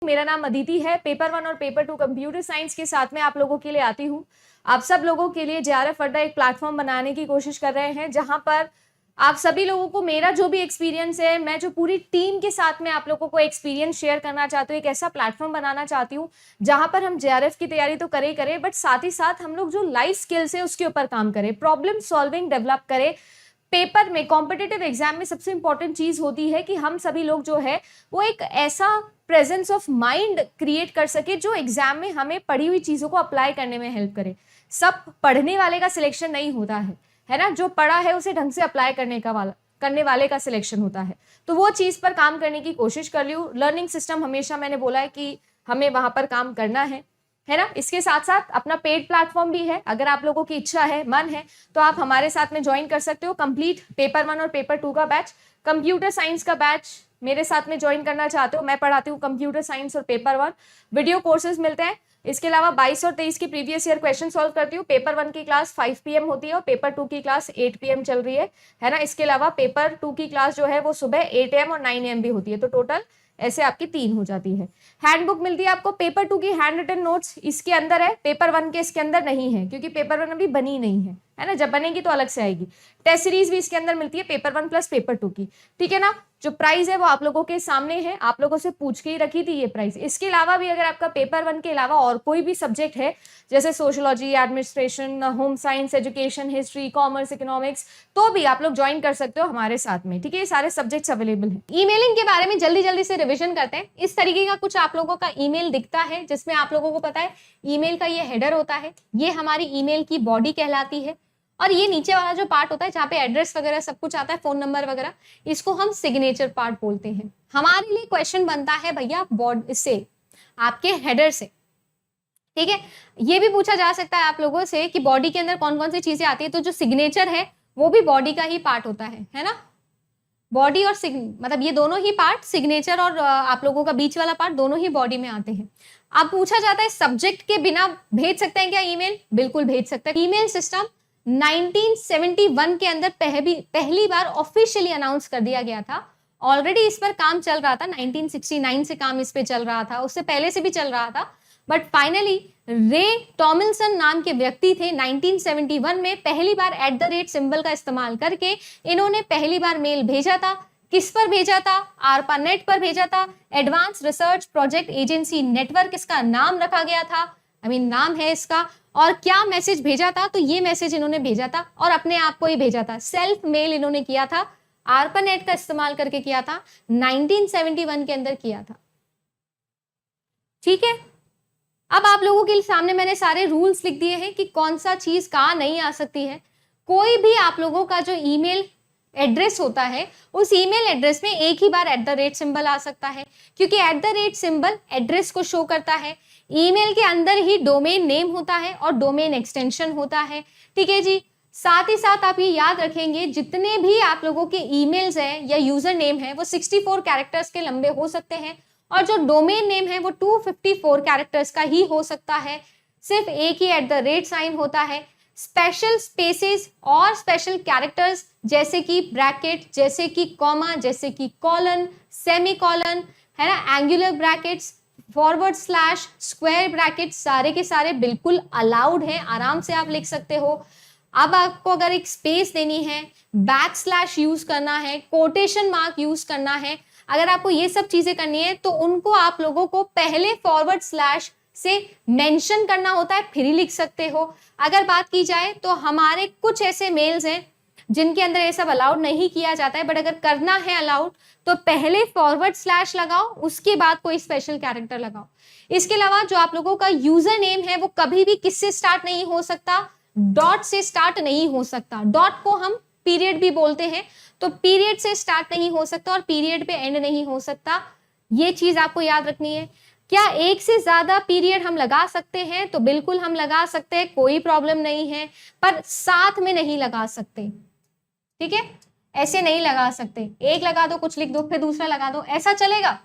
मेरा नाम अदिति है। पेपर 1 और पेपर 2 कंप्यूटर साइंस के साथ में आप लोगों के लिए आती हूँ। आप सब लोगों के लिए जेआरएफ अड्डा एक प्लेटफॉर्म बनाने की कोशिश कर रहे हैं, जहां पर आप सभी लोगों को मेरा जो भी एक्सपीरियंस है, मैं जो पूरी टीम के साथ में आप लोगों को एक्सपीरियंस शेयर करना चाहती हूँ। एक ऐसा प्लेटफॉर्म बनाना चाहती हूँ जहां पर हम जेआरएफ की तैयारी तो करें, बट साथ ही साथ हम लोग जो लाइफ स्किल्स है उसके ऊपर काम करें, प्रॉब्लम सॉल्विंग डेवलप करें। पेपर में, कॉम्पिटिटिव एग्जाम में सबसे इंपॉर्टेंट चीज होती है कि हम सभी लोग जो है वो एक ऐसा प्रेजेंस ऑफ माइंड क्रिएट कर सके जो एग्जाम में हमें पढ़ी हुई चीजों को अप्लाई करने में हेल्प करे। सब पढ़ने वाले का सिलेक्शन नहीं होता है ना, जो पढ़ा है उसे ढंग से अप्लाई करने वाले का सिलेक्शन होता है। तो वो चीज पर काम करने की कोशिश कर रही हूँ। लर्निंग सिस्टम हमेशा मैंने बोला है कि हमें वहां पर काम करना है ना। इसके साथ साथ अपना पेड प्लेटफॉर्म भी है। अगर आप लोगों की इच्छा है, मन है, तो आप हमारे साथ में ज्वाइन कर सकते हो। कंप्लीट पेपर 1 और पेपर 2 का बैच, कंप्यूटर साइंस का बैच मेरे साथ में ज्वाइन करना चाहते हो, मैं पढ़ाती हूँ कंप्यूटर साइंस और पेपर 1 वीडियो कोर्सेज मिलते हैं। इसके अलावा 22 और 23 की प्रीवियस ईयर क्वेश्चन सॉल्व करती हूँ। पेपर 1 की क्लास 5 PM होती है और पेपर 2 की क्लास 8 PM चल रही है ना। इसके अलावा पेपर 2 की क्लास जो है वो सुबह 8 AM और 9 AM भी होती है। तो टोटल ऐसे आपकी 3 हो जाती है। हैंडबुक मिलती है आपको। पेपर 2 की हैंड रिटन नोट्स इसके अंदर है, पेपर 1 के इसके अंदर नहीं है, क्योंकि पेपर 1 अभी बनी नहीं है ना। जब बनेगी तो अलग से आएगी। टेस्ट सीरीज भी इसके अंदर मिलती है, पेपर 1 प्लस पेपर 2 की, ठीक है ना। जो प्राइस है वो आप लोगों के सामने है, आप लोगों से पूछ के ही रखी थी ये प्राइस। इसके अलावा भी अगर आपका पेपर 1 के अलावा और कोई भी सब्जेक्ट है, जैसे sociology, administration, home science, education, history, commerce, economics, तो भी आप लोग ज्वाइन कर सकते हो हमारे साथ में, ठीक है। ये सारे सब्जेक्ट्स अवेलेबल हैं। ईमेलिंग के बारे में जल्दी जल्दी से रिविजन करते हैं। इस तरीके का कुछ आप लोगों का ईमेल दिखता है, जिसमें आप लोगों को पता है ईमेल का ये हेडर होता है, ये हमारी ईमेल की बॉडी कहलाती है। और ये नीचे वाला जो पार्ट होता है जहाँ पे एड्रेस वगैरह सब कुछ आता है, फोन नंबर वगैरह, इसको हम सिग्नेचर पार्ट बोलते हैं। हमारे लिए क्वेश्चन बनता है भैया बॉडी से, आपके हेडर से, ठीक है। ये भी पूछा जा सकता है आप लोगों से कि बॉडी के अंदर कौन कौन सी चीजें आती है। तो जो सिग्नेचर है वो भी बॉडी का ही पार्ट होता है ना। बॉडी और मतलब ये दोनों ही पार्ट, सिग्नेचर और आप लोगों का बीच वाला पार्ट, दोनों ही बॉडी में आते हैं। अब पूछा जाता है सब्जेक्ट के बिना भेज सकते हैं क्या ईमेल? बिल्कुल भेज सकते हैं। ईमेल सिस्टम 1971 के अंदर पहली बार ऑफिशियली अनाउंस कर दिया गया था। ऑलरेडी इस पर काम चल रहा था, 1969 से काम इस पे चल रहा था, उससे पहले से भी चल रहा था, बट फाइनली रे टॉमिल्सन नाम के व्यक्ति थे, 1971 में पहली बार @ सिंबल का इस्तेमाल करके इन्होंने पहली बार मेल भेजा था। किस पर भेजा था? ARPANET पर भेजा था। Advance research project agency network इसका नाम रखा गया था, नाम है इसका। और क्या मैसेज भेजा था? तो ये मैसेज इन्होंने भेजा था और अपने आप को ही भेजा था, सेल्फ मेल इन्होंने किया था, ARPANET का इस्तेमाल करके किया था, 1971 के अंदर किया था, ठीक है। अब आप लोगों के सामने मैंने सारे रूल्स लिख दिए हैं कि कौन सा चीज कहाँ नहीं आ सकती है। कोई भी आप लोगों का जो ईमेल एड्रेस होता है, उस ईमेल एड्रेस में एक ही बार @ सिंबल आ सकता है, क्योंकि @ सिंबल एड्रेस को शो करता है। ईमेल के अंदर ही डोमेन नेम होता है और डोमेन एक्सटेंशन होता है, ठीक है जी। साथ ही साथ आप ये याद रखेंगे, जितने भी आप लोगों के ईमेल्स हैं या यूजर नेम है वो 64 कैरेक्टर्स के लंबे हो सकते हैं, और जो डोमेन नेम है वो 254 कैरेक्टर्स का ही हो सकता है। सिर्फ एक ही @ साइन होता है। स्पेशल स्पेसेस और स्पेशल कैरेक्टर्स जैसे कि ब्रैकेट, जैसे कि कॉमा, जैसे कि कॉलन, सेमीकॉलन, है ना, angular brackets, forward slash, square bracket, सारे के सारे बिल्कुल अलाउड हैं, आराम से आप लिख सकते हो। अब आपको अगर एक स्पेस देनी है, बैकस्लैश यूज करना है, कोटेशन मार्क यूज करना है, अगर आपको ये सब चीजें करनी है तो उनको आप लोगों को पहले फॉरवर्ड स्लैश से मेंशन करना होता है, फिर ही लिख सकते हो। अगर बात की जाए तो हमारे कुछ ऐसे मेल्स हैं जिनके अंदर ये सब अलाउड नहीं किया जाता है, बट अगर करना है अलाउड तो पहले फॉरवर्ड स्लैश लगाओ, उसके बाद कोई स्पेशल कैरेक्टर लगाओ। इसके अलावा जो आप लोगों का यूजर नेम है वो कभी भी किससे स्टार्ट नहीं हो सकता? डॉट से स्टार्ट नहीं हो सकता। डॉट को हम पीरियड भी बोलते हैं, तो पीरियड से स्टार्ट नहीं हो सकता और पीरियड पे एंड नहीं हो सकता। ये चीज आपको याद रखनी है। क्या एक से ज्यादा पीरियड हम लगा सकते हैं? तो बिल्कुल हम लगा सकते हैं, कोई प्रॉब्लम नहीं है, पर साथ में नहीं लगा सकते, ठीक है। ऐसे नहीं लगा सकते, एक लगा दो, कुछ लिख दो, फिर दूसरा लगा दो, ऐसा चलेगा,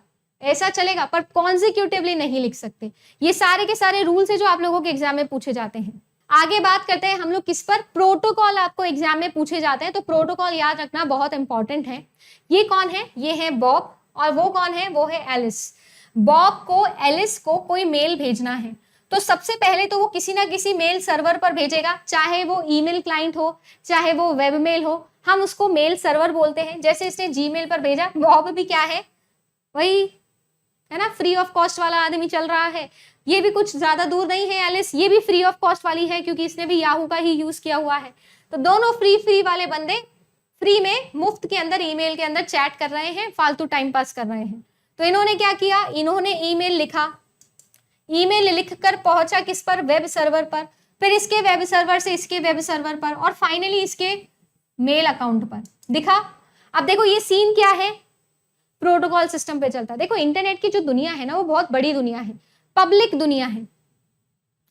ऐसा चलेगा, पर कॉन्जिक्यूटिवली नहीं लिख सकते। ये सारे के सारे रूल्स है जो आप लोगों के एग्जाम में पूछे जाते हैं। आगे बात करते हैं हम लोग किस पर? प्रोटोकॉल आपको एग्जाम में पूछे जाते हैं, तो प्रोटोकॉल याद रखना बहुत इंपॉर्टेंट है। ये कौन है? ये है बॉब, और वो कौन है? वो है एलिस। बॉब को एलिस को कोई मेल भेजना है, तो सबसे पहले तो वो किसी ना किसी मेल सर्वर पर भेजेगा, चाहे वो ईमेल क्लाइंट हो, चाहे वो वेब मेल हो, हम उसको मेल सर्वर बोलते हैं। जैसे इसने जीमेल पर भेजा, बॉब भी क्या है, वही है ना, फ्री ऑफ कॉस्ट वाला आदमी चल रहा है। ये भी कुछ ज्यादा दूर नहीं है, एलिस ये भी फ्री ऑफ कॉस्ट वाली है, क्योंकि इसने भी याहू का ही यूज किया हुआ है। तो दोनों फ्री वाले बंदे फ्री में मुफ्त के अंदर ईमेल के अंदर चैट कर रहे हैं, फालतू टाइम पास कर रहे हैं। तो इन्होंने क्या किया, इन्होंने ईमेल लिखा, ईमेल लिखकर पहुंचा किस पर, वेब सर्वर पर, फिर इसके वेब सर्वर से इसके वेब सर्वर पर, और फाइनली इसके मेल अकाउंट पर दिखा। अब देखो ये सीन क्या है, प्रोटोकॉल सिस्टम पे चलता है। देखो इंटरनेट की जो दुनिया है ना, वो बहुत बड़ी दुनिया है, पब्लिक दुनिया है।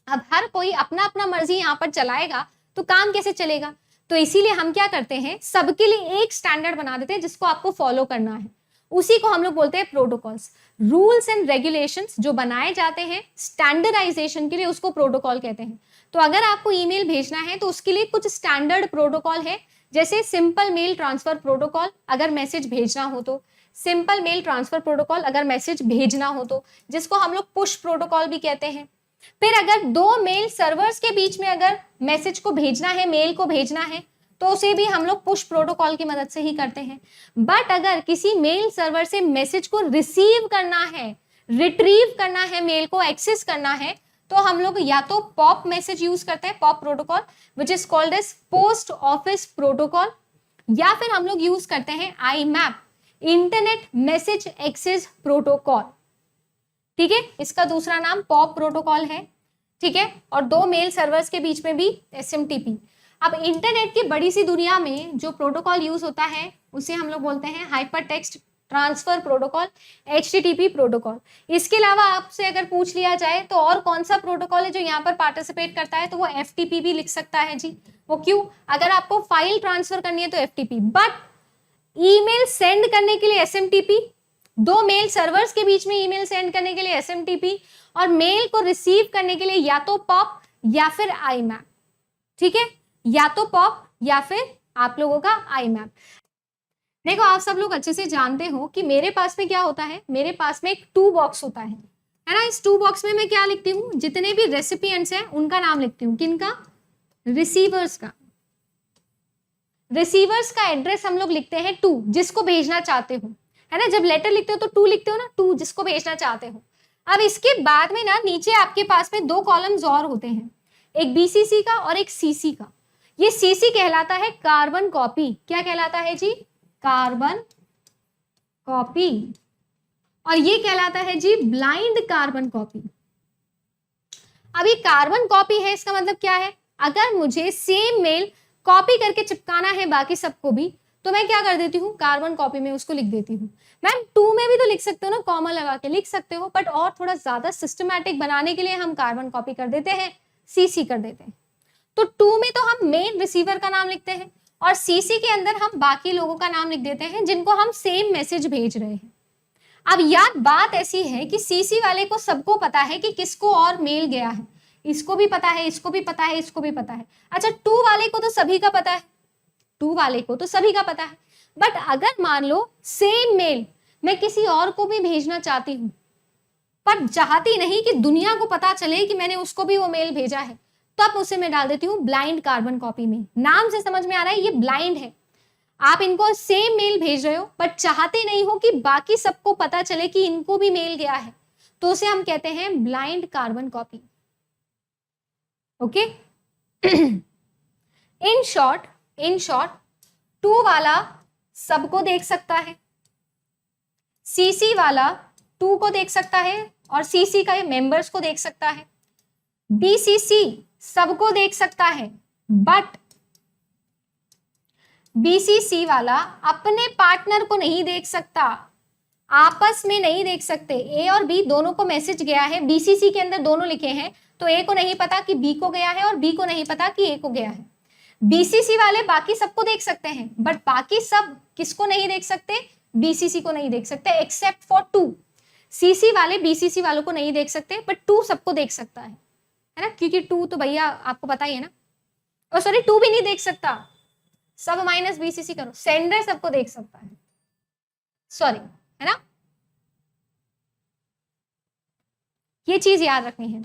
अब हर कोई अपना अपना मर्जी यहाँ पर चलाएगा तो काम कैसे चलेगा। तो इसीलिए हम क्या करते हैं, सबके लिए एक स्टैंडर्ड बना देते हैं जिसको आपको फॉलो करना है, उसी को हम लोग बोलते हैं प्रोटोकॉल्स। रूल्स एंड रेगुलेशंस जो बनाए जाते हैं स्टैंडर्डाइजेशन के लिए, उसको प्रोटोकॉल कहते हैं। तो अगर आपको ईमेल भेजना है तो उसके लिए कुछ स्टैंडर्ड प्रोटोकॉल है, जैसे सिंपल मेल ट्रांसफर प्रोटोकॉल अगर मैसेज भेजना हो तो, सिंपल मेल ट्रांसफर प्रोटोकॉल अगर मैसेज भेजना हो तो, जिसको हम लोग पुश प्रोटोकॉल भी कहते हैं। फिर अगर दो मेल सर्वर्स के बीच में अगर मैसेज को भेजना है, मेल को भेजना है, तो उसे भी हम लोग पुश प्रोटोकॉल की मदद से ही करते हैं। बट अगर किसी मेल सर्वर से मैसेज को रिसीव करना है, रिट्रीव करना है, मेल को एक्सेस करना है, तो हम लोग या तो पॉप मैसेज यूज करते हैं, POP protocol which is called as post office protocol, या फिर हम लोग यूज करते हैं IMAP, internet message access protocol. ठीक है, इसका दूसरा नाम पॉप प्रोटोकॉल है। ठीक है, और दो मेल सर्वर्स के बीच में भी SMTP। अब इंटरनेट की बड़ी सी दुनिया में जो प्रोटोकॉल यूज होता है उसे हम लोग बोलते हैं hyper text transfer protocol, HTTP protocol. इसके अलावा आपसे अगर पूछ लिया जाए तो और कौन सा प्रोटोकॉल है जो यहाँ पर पार्टिसिपेट करता है, तो वो FTP भी लिख सकता है जी। वो क्यों, अगर आपको फाइल ट्रांसफर करनी है तो FTP, बट ईमेल सेंड करने के लिए SMTP, दो मेल सर्वर्स के बीच में ईमेल सेंड करने के लिए SMTP, और मेल को रिसीव करने के लिए या तो पॉप या फिर IMAP। ठीक है, या तो पॉप या फिर आप लोगों का IMAP। देखो आप सब लोग अच्छे से जानते हो कि मेरे पास में क्या होता है, मेरे पास में एक 2 बॉक्स होता है ना। इस 2 बॉक्स में मैं क्या लिखती हूँ, जितने भी रेसिपिएंट्स हैं उनका नाम लिखती हूँ। किनका, रिसीवर्स का। रिसीवर्स का एड्रेस हम लोग लिखते हैं 2, जिसको भेजना चाहते हो, है ना। जब लेटर लिखते हो तो 2 लिखते हो ना, 2 जिसको भेजना चाहते हो। अब इसके बाद में ना नीचे आपके पास में 2 कॉलम्स और होते हैं, एक BCC का और एक CC का। ये CC कहलाता है कार्बन कॉपी। क्या कहलाता है जी, कार्बन कॉपी। और ये कहलाता है जी ब्लाइंड कार्बन कॉपी। अब ये कार्बन कॉपी है, इसका मतलब क्या है, अगर मुझे सेम मेल कॉपी करके चिपकाना है बाकी सबको भी, तो मैं क्या कर देती हूँ, कार्बन कॉपी में उसको लिख देती हूँ। मैम 2 में भी तो लिख सकते हो ना, कॉमा लगा के लिख सकते हो, बट और थोड़ा ज्यादा सिस्टमैटिक बनाने के लिए हम कार्बन कॉपी कर देते हैं, CC कर देते हैं। तो 2 में तो हम मेन रिसीवर का नाम लिखते हैं, और CC के अंदर हम बाकी लोगों का नाम लिख देते हैं जिनको हम सेम मैसेज भेज रहे हैं। अब यार बात ऐसी है कि CC वाले को सबको पता है कि किसको और मेल गया है, इसको भी पता है, इसको भी पता है, इसको भी पता है। अच्छा 2 वाले को तो सभी का पता है, 2 वाले को तो सभी का पता है। बट अगर मान लो सेम मेल मैं किसी और को भी भेजना चाहती हूँ, पर चाहती नहीं कि दुनिया को पता चले कि मैंने उसको भी वो मेल भेजा है, तो अब उसे मैं डाल देती हूँ ब्लाइंड कार्बन कॉपी में। नाम से समझ में आ रहा है ये ब्लाइंड है, आप इनको सेम मेल भेज रहे हो बट चाहते नहीं हो कि बाकी सबको पता चले कि इनको भी मेल गया है, तो उसे हम कहते हैं blind carbon copy. Okay, in short 2 वाला सबको देख सकता है, CC वाला 2 को देख सकता है और CC का मेंबर्स को देख सकता है, BCC सबको देख सकता है, बट BCC वाला अपने पार्टनर को नहीं देख सकता, आपस में नहीं देख सकते। A और B दोनों को मैसेज गया है, BCC के अंदर दोनों लिखे हैं, तो A को नहीं पता कि B को गया है और B को नहीं पता कि A को गया है। BCC वाले बाकी सबको देख सकते हैं, बट बाकी सब किसको नहीं देख सकते, BCC को नहीं देख सकते, एक्सेप्ट फॉर 2। CC वाले BCC वालों को नहीं देख सकते, बट 2 सबको देख सकता है ना, क्योंकि 2 तो भैया आपको पता ही है ना। और सॉरी 2 भी नहीं देख सकता, सब माइनस BCC करो, सेंडर सबको देख सकता है, सॉरी, है ना। ये चीज़ याद रखनी है।